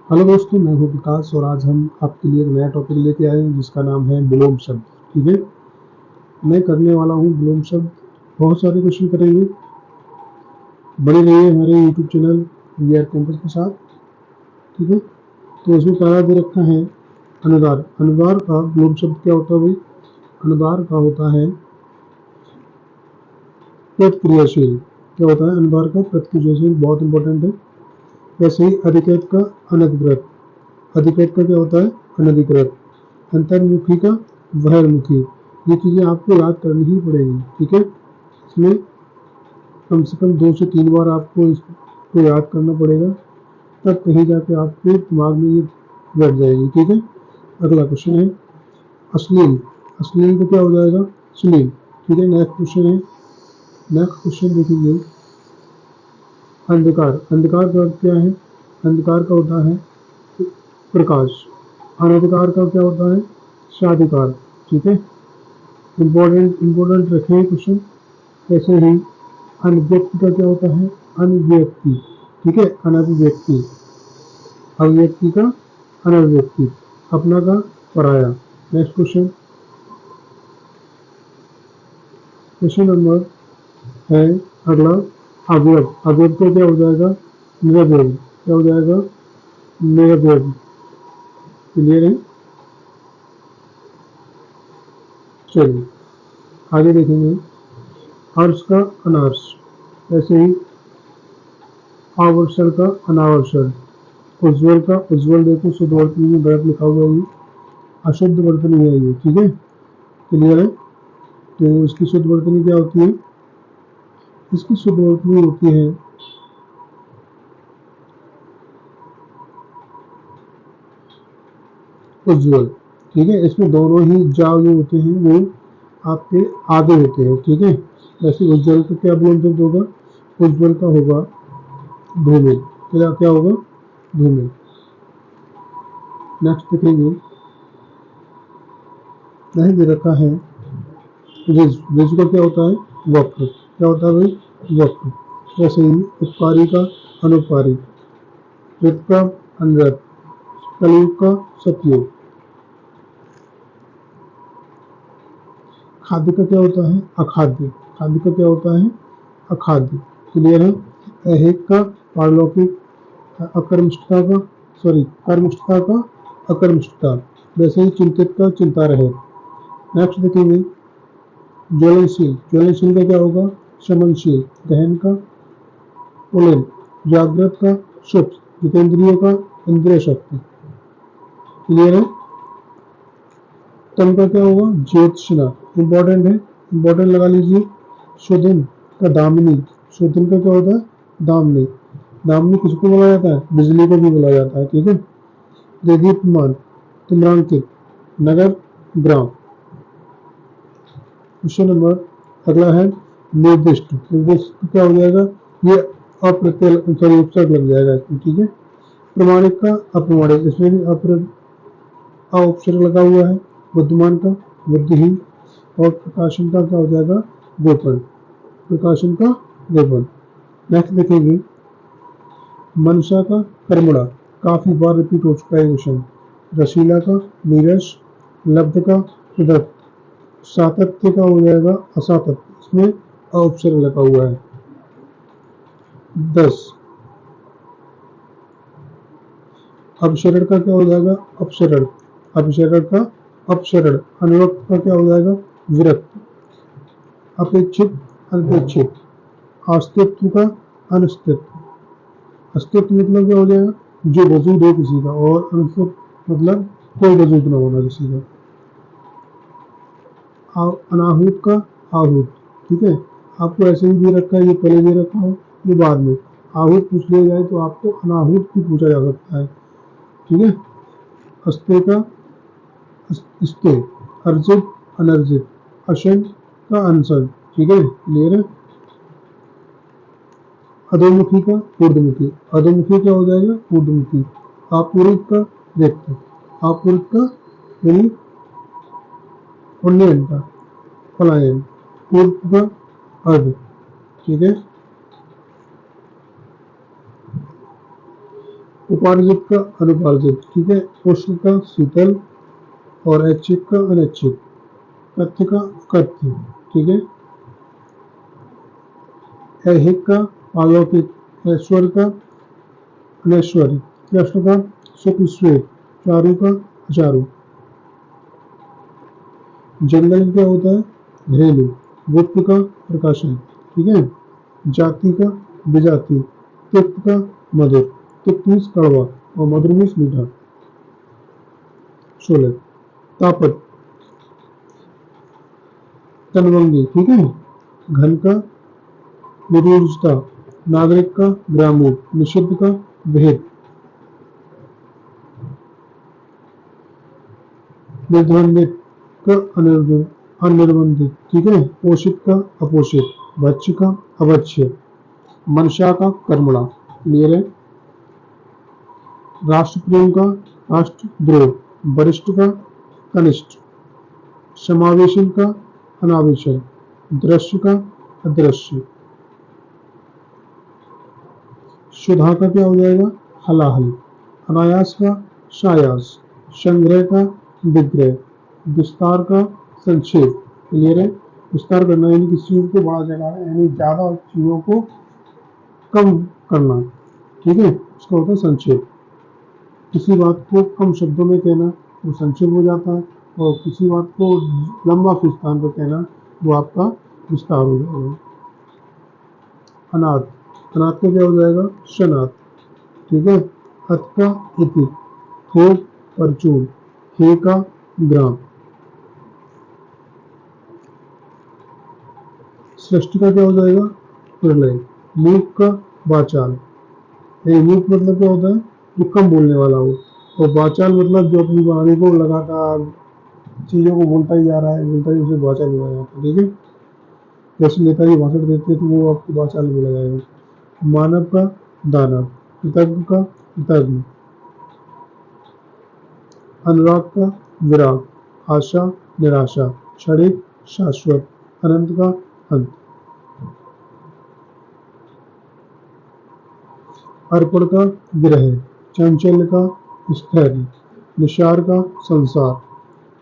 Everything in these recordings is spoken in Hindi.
हेलो दोस्तों, मैं हूं विकास और आज हम आपके लिए एक नया टॉपिक लेके आए हैं जिसका नाम है विलोम शब्द। ठीक है, मैं करने वाला हूं विलोम शब्द। बहुत सारे क्वेश्चन करेंगे। बने रहिए हमारे यूट्यूब चैनल वीआर कैंपस के साथ। ठीक है, तो इसमें पहला दे रखा है अनुदार। अनुदार का विलोम शब्द क्या होता है भाई? अनुदार का होता है प्रतिक्रियाशील। क्या होता है अनुदार का? प्रतिक्रियाशील। बहुत इंपॉर्टेंट है। वैसे ही अधिकृत का अनधिकृत। अधिकृत का क्या होता है? अनधिकृत। अंतर्मुखी का बहिर्मुखी। ये चीजें आपको याद करनी ही पड़ेगी। ठीक है, इसमें कम से कम 2 से 3 बार आपको इसको याद करना पड़ेगा, तब कहीं जाके आपके दिमाग में ये बैठ जाएगी। ठीक है, अगला क्वेश्चन है अश्लील। अश्लील का क्या हो जाएगा? श्लील। ठीक है, नेक्स्ट क्वेश्चन है। नेक्स्ट क्वेश्चन देखेंगे अंधकार। अंधकार का अर्थ क्या है? अंधकार का होता है प्रकाश। अनधिकार का क्या होता है? साधिकार। ठीक है, इंपॉर्टेंट रखें क्वेश्चन। ऐसे ही अनव्यक्ति का क्या होता है? अनव्यक्ति। ठीक है, अनभिव्यक्ति। अभिव्यक्ति का अनभिव्यक्ति। अपना का पराया। नेक्स्ट क्वेश्चन, क्वेश्चन नंबर है अगला अवयव। अवयव का क्या हो जाएगा? निरवयव। क्या हो जाएगा? निरवयव। क्लियर है? चलिए आगे देखेंगे। हर्ष का अनहर्ष। ऐसे ही आवर्षण का अनावर्षण। उज्ज्वल का उज्ज्वल। देखो शुद्ध वर्तनी में गलत लिखा हुआ है, अशुद्ध वर्तनी है ये। ठीक है, क्लियर है? तो इसकी शुद्ध वर्तनी क्या होती है? इसकी शुद्ध वर्तनी होती है उज्ज्वल। ठीक है, इसमें दोनों ही जा जो होते हैं वो आपके आगे होते हैं। ठीक है, वैसे उज्ज्वल का क्या विलोम शब्द होगा? उज्ज्वल का होगा धूमिल। क्या क्या होगा? धूमिल। नेक्स्ट देखेंगे, नहीं दे रखा है रिज। रिज का क्या होता है? वक्र। क्या होता है भाई? वक्र। वैसे ही उपकारी का अनुपकारी। ऋत का अनृत। कलयुग का सतयुग। खाद्य का क्या होता है? अखाद्य। खाद्य का क्या होता है? अखाद्य। क्लियर है? ऐहिक का पारलौकिक। अकर्मष्टता का सॉरी कर्मष्टता का अकर्मष्टता। वैसे ही चिंतित का चिंता रहे। नेक्स्ट देखेंगे ज्वलनशील। ज्वलनशील का क्या होगा? शमनशील। गहन का पुलिन। जागृत का सुप्त। जितेंद्रिय का इंद्रिय शक्ति। क्लियर है? तम का क्या होगा? ज्योतिषना। इंपॉर्टेंट है, इंपॉर्टेंट लगा लीजिए। शोधन का दामिनी। शोधन का क्या होता है? दामिनी। दामिनी किसको बोला जाता है? बिजली को भी बोला जाता है। ठीक है, देदीप्यमान, तुम्रांकित, नगर, ग्राम। क्वेश्चन नंबर अगला है निर्दिष्ट। निर्दिष्ट क्या हो जाएगा? ये अप्रत्यय सॉरी उपसर्ग लग जाएगा इसमें। ठीक है, प्रमाणिक का अप्रमाणिक। इसमें भी उपसर्ग लगा हुआ है। बुद्धिमान का बुद्धिहीन। और प्रकाशन का क्या हो जाएगा? गोपन। प्रकाशन का गोपन। नेक्स्ट देखेंगे मनसा का कर्मणा। काफी बार रिपीट हो चुका है क्वेश्चन। रसीला का नीरस। लब्ध का उदत। सातत्य का हो जाएगा असातत्य। इसमें उपसर्ग लगा हुआ है। 10 अपशरण का क्या हो जाएगा? अपशरण। अपशरण का अपशरण। अनुरक्त का क्या हो जाएगा? विरक्त। अपेक्षित अनपेक्षित। अस्तित्व का अनस्तित्व। अस्तित्व मतलब क्या हो जाएगा? जो वजूद हो किसी का, और अनस्तित्व मतलब कोई वजूद न होना किसी का। अनाहूत का आहूत। ठीक है, आपको ऐसे ही दे रखा है, ये पहले दे रखा हो, ये बाद में। आहूत पूछ लिया जाए तो आपको अनाहूत भी पूछा जा सकता है। ठीक है, अस्ते का स्ते। अर्जित अनर्जित। अशन का अनशन। ठीक है, क्लियर है? अधोमुखी का ऊर्ध्वमुखी। अधोमुखी क्या हो जाएगा? ऊर्ध्वमुखी। आपूरित का रिक्त। आपूरित का यानी उन्नयन का पलायन। पूर्व का अर्ध। ठीक है, उपार्जित का अनुपार्जित, ठीक है। उष्ण का शीतल और ऐच्छिक का अनैच्छिक, कथ्य का कथ्य, ठीक है। ऐहिक का अलौकिक, ऐश्वर्य का अनैश्वर्य, कृष्ण का शुक्ल श्वेत, चारु का अचारु। जंगल क्या होता है? घरेलू। गुप्त का प्रकाशन, ठीक है। जाति का विजाति, तिक्त का मधुर, तिक्त मीन्स कड़वा और मधुर मीन्स मीठा। 16 तापत, तनवंगी, ठीक है। घन का निर्योजता, नागरिक का ग्रामीण, निषिद्ध का विहित, निर्बंधित का अनिर्बंधित, ठीक है। पोषित का अपोषित, भक्ष्य का अभक्ष्य, मनुष्य का कर्मणा, क्लियर है। राष्ट्रप्रेम का राष्ट्रद्रोह, वरिष्ठ का कनिष्ठ, समावेशन का अनावेशन, दृश्य का अदृश्य। सुधा का क्या हो जाएगा? हलाहल। अनायास का सायास, संग्रह का विग्रह, विस्तार का संक्षेप, क्लियर है। विस्तार करना यानी किसी चीज को बड़ा जगह यानी ज्यादा चीजों को कम करना, ठीक है, उसका होता है संक्षेप। किसी बात को कम शब्दों में कहना वो संक्षेप हो जाता है, और किसी बात को लंबा विस्तार पर कहना वो आपका विस्तार हो जाएगा। अनाथ, अनाथ का क्या हो जाएगा? शनाथ, ठीक है। अत का इति, थोक परचून, हे का ग्राम। सृष्टि का क्या हो जाएगा? प्रलय। मूक का वाचाल, मूक मतलब क्या होता है? जो कम बोलने वाला हो, और वाचाल मतलब जो अपनी वाणी को लगातार चीजों को बोलता ही जा रहा है, बोलता ही, उसे वाचाल बोला जाता है, ठीक है। जैसे नेताजी भाषण देते हैं तो वो आपको वाचाल बोला जाएगा। मानव का दानव, कृतज्ञ का कृतज्ञ, अनुराग का विराग, आशा निराशा, क्षणिक शाश्वत, अनंत का अंत। अर्पण का विरह, चंचल का स्थैर्य, निशार का संसार,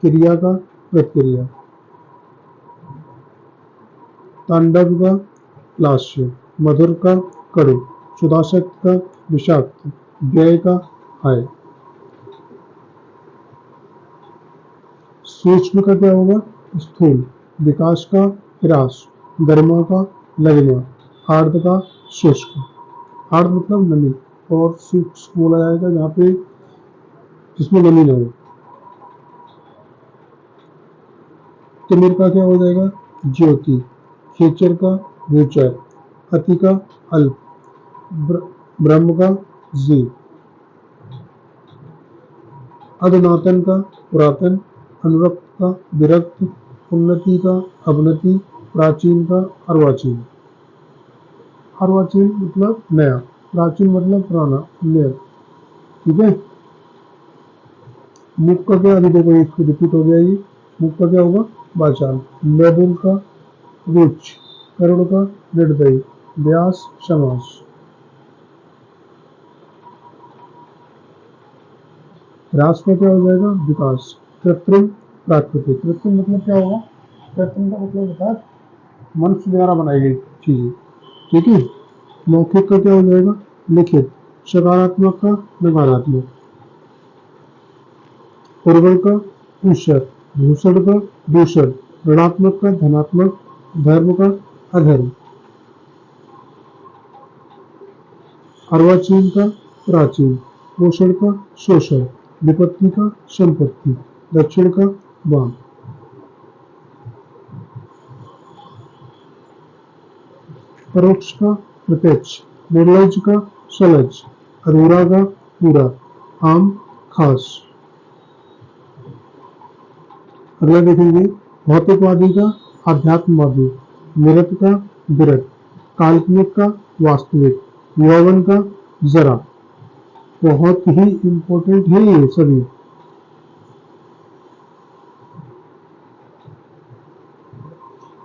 क्रिया का प्रतिक्रिया, तांडव का लास्य, मधुर का कड़ु, सुधाशक्त का विषाक्त, व्यय का आय। सूक्ष्म का क्या होगा? स्थूल। विकास का ह्रास, गर्मा का लगना, आर्द्र का शुष्क, आर्द्र मतलब नमी, और शुष्क बोला जाएगा जहाँ पे जिसमें नमी न हो। तिमिर का क्या हो जाएगा? ज्योति। खेचर का गोचर, अति का अल्प, ब्रह्म का जी, अधुनातन का पुरातन, अनुरक्त का विरक्त, उन्नति का अवनति, प्राचीन का अर्वाचीन। अर्वाचीन मतलब नया, प्राचीन मतलब पुराना, नया, ठीक है। मुख का क्या? अभी देखो एक रिपीट हो गया ये। मुख का क्या होगा? वाचाल। मृदुल का रुच, करुण का निर्दयी, व्यास समास। ह्रास का क्या हो जाएगा? विकास। कृत्रिम प्राकृतिक, कृत्रिम मतलब क्या होगा? कृत्रिम का मतलब होता है मनुष्य द्वारा बनाई गई चीजें, ठीक है। मौखिक का क्या हो जाएगा? लिखित। सकारात्मक का नकारात्मक, उर्वर का ऊषर, भूषण का दूषण, ऋणात्मक का धनात्मक, धर्म का अधर्म, अर्वाचीन का प्राचीन, पोषण का शोषण, विपत्ति का संपत्ति, दक्षिण का वाम। परोक्ष का प्रत्यक्ष, निर्लज का सलज, अधूरा का पूरा, आम खास। अगला देखेंगे भौतिकवादी का अध्यात्मवादी, निरत का विरत, काल्पनिक का वास्तविक, यौवन का जरा। बहुत ही इंपॉर्टेंट है ये सभी।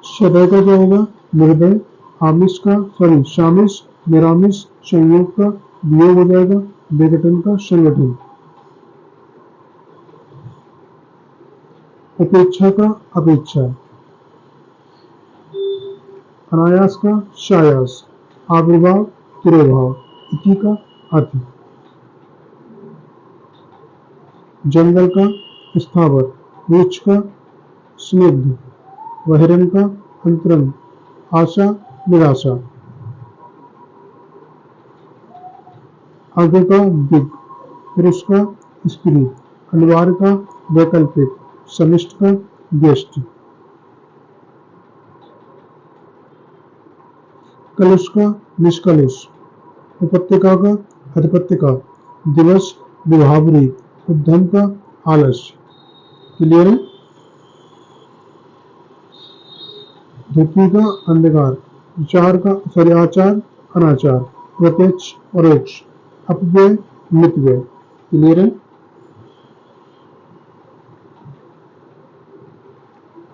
सदय का क्या होगा? निर्दय। आमिष का सॉरी शामिश, निरामिष, संयोग का वियोग हो जाएगा, विघटन का संगठन, उपेक्षा का अपेक्षा, अनायास का सायास, आविर्भाव तिरोभाव, इति का अति, जंगल का स्थावर, वृक्ष का स्निग्ध, बहिरंग का अंतरंग, आशा निराशा, अग का दिग, पुरुष का स्त्री, अनिवार्य का वैकल्पिक, समिष्ट का व्यष्टि, कलुष का निष्कलुष, उपत्यका का अधिपत्यका, दिवस विभावरी, उद्यम का आलस्य। क्लियर है? धृति का अंधकार, आचार अनाचार, प्रत्यक्ष परोक्ष, अपव्यय मितव्यय। क्लियर है?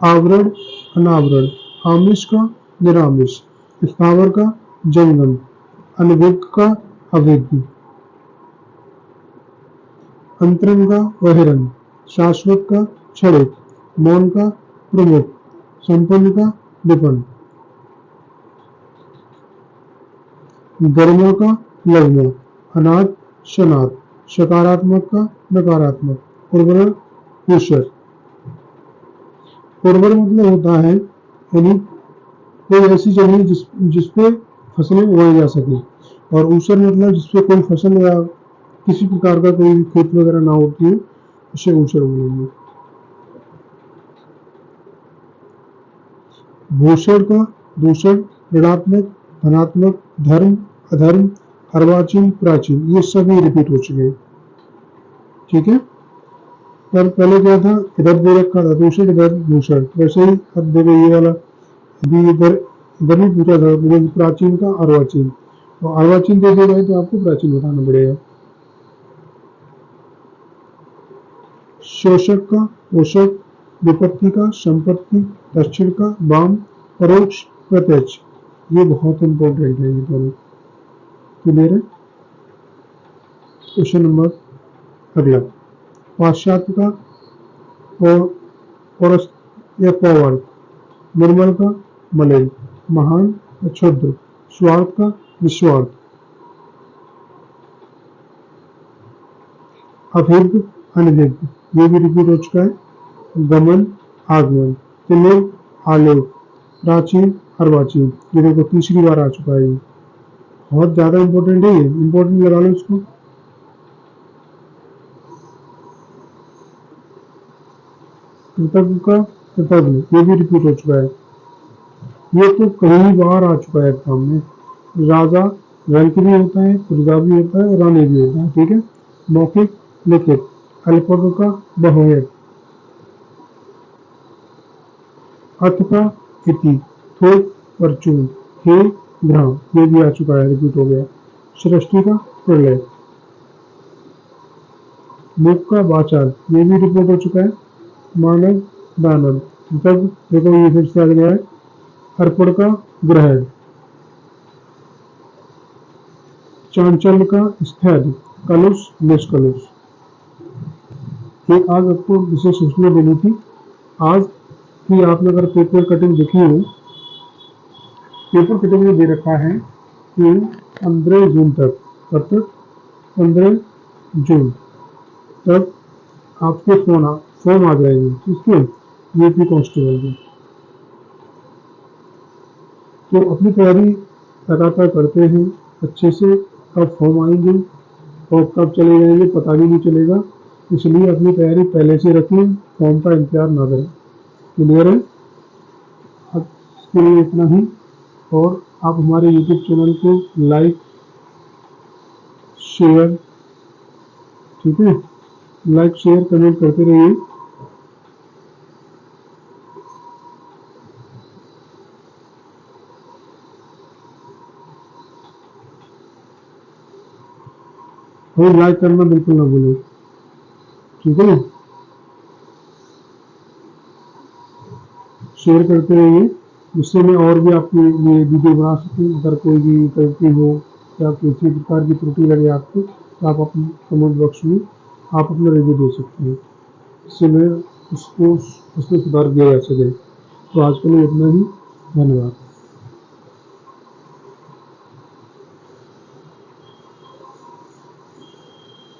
आवरण अनावरण, आमिष का निरामिष, स्थावर का जंगम, अनभिज्ञ का अभिज्ञ, अंतरंग का बहिरंग, शाश्वत का क्षणिक, मौन का प्रमुख, संपन्न का विपन्न, गर्मा का लघ्मा, अनाथ शनाथ, सकारात्मक का नकारात्मक, उर्वरण ऊषर। उर्वर मतलब होता है यानी कोई ऐसी जगह जिसपे फसलें उगाई जा सके, और ऊसर मतलब जिसपे कोई फसल या किसी प्रकार का कोई खेत वगैरह ना होती है, उसे ऊसर बोलेंगे। भूषण का दूषण, ऋणात्मक धनात्मक, धर्म अधर्म, अर्वाचीन प्राचीन, ये सभी रिपीट हो चुके हैं। ठीक है? पर पहले क्या था, इधर दे रखा था दूषण, इधर भूषण, वैसे ही अब देखो ये वाला अभी इधर इधर भी पूछा था प्राचीन का अर्वाचीन, तो अर्वाचीन दे दिया तो आपको प्राचीन बताना पड़ेगा। शोषक का पोषक, विपत्ति का संपत्ति, दक्षिण का वाम, परोक्ष प्रत्यक्ष, ये बहुत इंपॉर्टेंट है ये दोनों। क्लियर है? क्वेश्चन नंबर अगला, पाश्चात्य का पौरस्त या पौवर्त, निर्मल का मलिन, महान का क्षुद्र, स्वार्थ का निस्वार्थ, अभिज्ञ अनभिज्ञ, ये भी रिपीट हो चुका है। गमन आगमन, तिलोक आलोक, प्राचीन अर्वाचीन, ये देखो तीसरी बार आ चुका है। ये बहुत ज्यादा इंपॉर्टेंट है, ये इंपॉर्टेंट लगा लो इसको। कृतज्ञ का कृतज्ञ, ये भी रिपीट हो चुका है, ये तो कई बार आ चुका है एग्जाम में। राजा रंक भी होता है, पुर्जा भी होता है, रानी भी होता है। ठीक है? मौखिक लिखित, अल्पक का बहुवचन, अथ का इति, थोक परचून, हे ग्रह, ये भी आ चुका है, रिपीट हो गया। सृष्टि का प्रलय, मुख का वाचाल, ये भी रिपीट हो चुका है। मानव दानव, तब देखो ये फिर से आ गया है। अर्पण का ग्रहण, चांचल्य का स्थैर्य, कलुष निष्कलुष। एक आज आपको विशेष सूचना देनी थी, आज की आपने अगर पेपर कटिंग देखी हो, पेपर कटिंग में दे रखा है कि 15 जून तक, कब तक? 15 जून तक आपके फॉर्म आ जाएगी, किसके? यूपी कांस्टेबल की। तो अपनी तैयारी लगातार करते हैं अच्छे से, कब फॉर्म आएंगे और कब चले जाएंगे पता भी नहीं चलेगा, इसलिए अपनी तैयारी पहले से रखें, फॉर्म का इंतजार ना करें। क्लियर है? अब इसके लिए इतना ही, और आप हमारे यूट्यूब चैनल को लाइक शेयर, ठीक है, लाइक शेयर कमेंट करते रहिए। और लाइक करना बिल्कुल ना भूलें। ठीक है, शेयर करते रहिए, जिससे मैं और भी आपकी ये वीडियो बना सकूँ। अगर कोई भी गलती हो या किसी प्रकार की त्रुटि लगे आपको, तो तो आप अपने कमेंट बॉक्स में आप अपना रिव्यू दे सकते हैं, इससे मैं उसको उसमें सुधार किया जा सके। तो आज के लिए इतना ही, धन्यवाद।